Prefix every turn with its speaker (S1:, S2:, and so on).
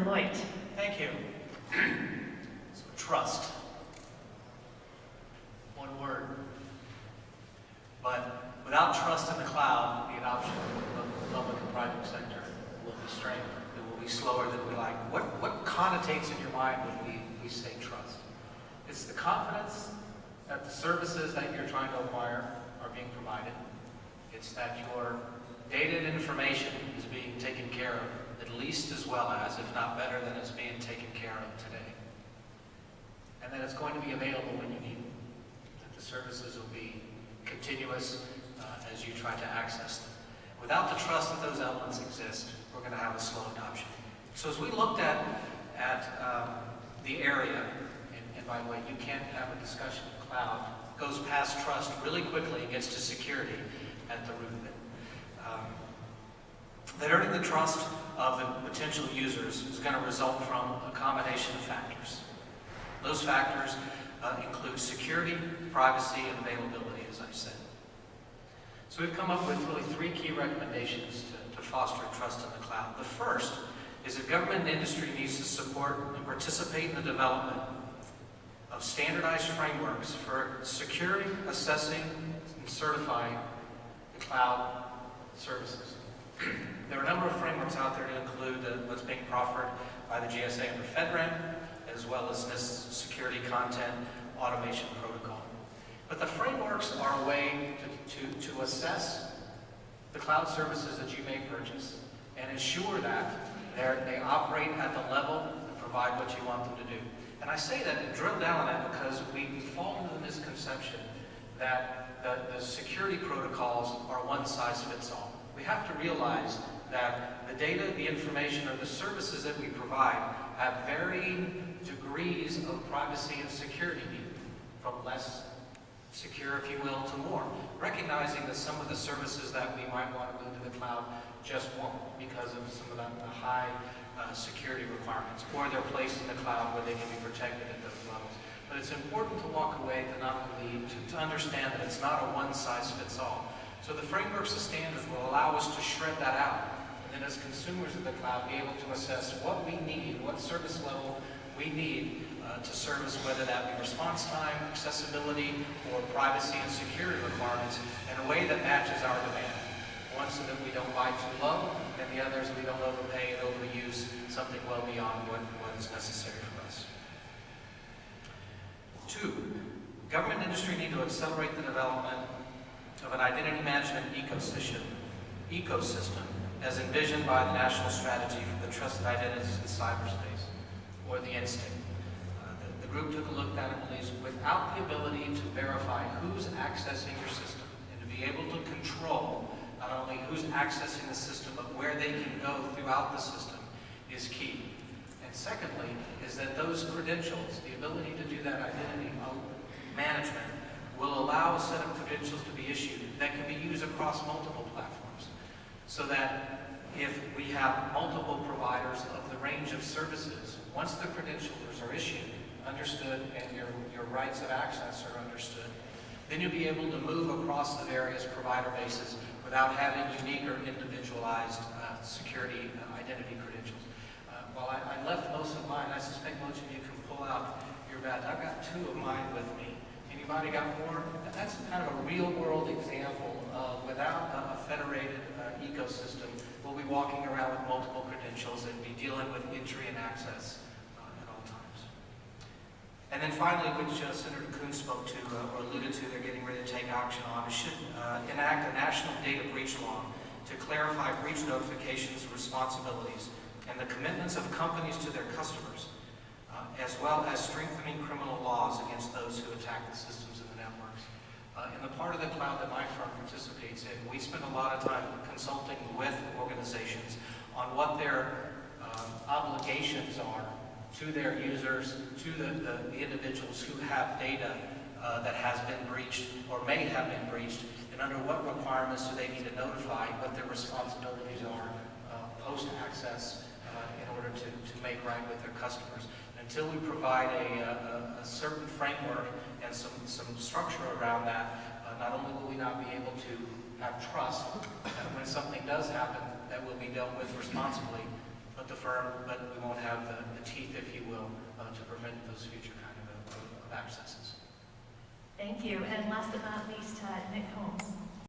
S1: Deloitte.
S2: Thank you. So trust. One word. But without trust in the cloud, the adoption of the public and private sector will be strained. It will be slower than we like. What connotates in your mind when we say trust? It's the confidence that the services that you're trying to acquire are being provided. It's that your data and information is being taken care of at least as well as, if not better than it's being taken care of today. And that it's going to be available when you need it. That the services will be continuous as you try to access them. Without the trust that those elements exist, we're going to have a slow adoption. So as we looked at the area, and by the way, you can't have a discussion of cloud, goes past trust really quickly and gets to security at the root of it. That earning the trust of the potential users is going to result from a combination of factors. Those factors include security, privacy, and availability, as I said. So we've come up with really 3 key recommendations to foster trust in the cloud. The first is that government and industry needs to support and participate in the development of standardized frameworks for securing, assessing, and certifying the cloud services. There are a number of frameworks out there to include what's being proffered by the GSA under FedRAMP, as well as NIST Security Content Automation Protocol. But the frameworks are a way to assess the cloud services that you may purchase and ensure that they operate at the level and provide what you want them to do. And I say that and drill down on that because we fall into the misconception that the security protocols are one size fits all. We have to realize that the data, the information, or the services that we provide have varying degrees of privacy and security needed, from less secure, if you will, to more. Recognizing that some of the services that we might want to move to the cloud just won't because of some of the high security requirements, or they're placed in the cloud where they can be protected at those levels. But it's important to walk away to understand that it's not a one-size-fits-all. So the frameworks and standards will allow us to shred that out, and then as consumers of the cloud, be able to assess what we need, what service level we need to service, whether that be response time, accessibility, or privacy and security requirements in a way that matches our demand. One, so that we don't buy too low, and the others, we don't overpay and overuse something well beyond what is necessary for us. 2, government and industry need to accelerate the development of an identity management ecosystem as envisioned by the National Strategy for the Trusted Identities in Cyberspace, or the NSTIC. The group took a look at it and believes without the ability to verify who's accessing your system and to be able to control not only who's accessing the system, but where they can go throughout the system is key. And secondly, is that those credentials, the ability to do that identity management, will allow a set of credentials to be issued that can be used across multiple platforms. So that if we have multiple providers of the range of services, once the credentials are issued, understood, and your rights of access are understood, then you'll be able to move across the various provider bases without having unique or individualized security identity credentials. While I left most of mine, I suspect most of you can pull out your badge. I've got 2 of mine with me. Anybody got more? And that's kind of a real-world example of without a federated ecosystem, we'll be walking around with multiple credentials and be dealing with entry and access at all times. And then finally, which Senator Kuhn spoke to or alluded to, they're getting ready to take action on, should enact a national data breach law to clarify breach notifications, responsibilities, and the commitments of companies to their customers, as well as strengthening criminal laws against those who attack the systems and the networks. In the part of the cloud that my firm participates in, we spend a lot of time consulting with organizations on what their obligations are to their users, to the individuals who have data that has been breached or may have been breached, and under what requirements do they need to notify, what their responsibilities are post-access in order to make right with their customers. Until we provide a certain framework and some structure around that, not only will we not be able to have trust that when something does happen, that will be dealt with responsibly, but we won't have
S1: you. And last but not least, Nick Holmes.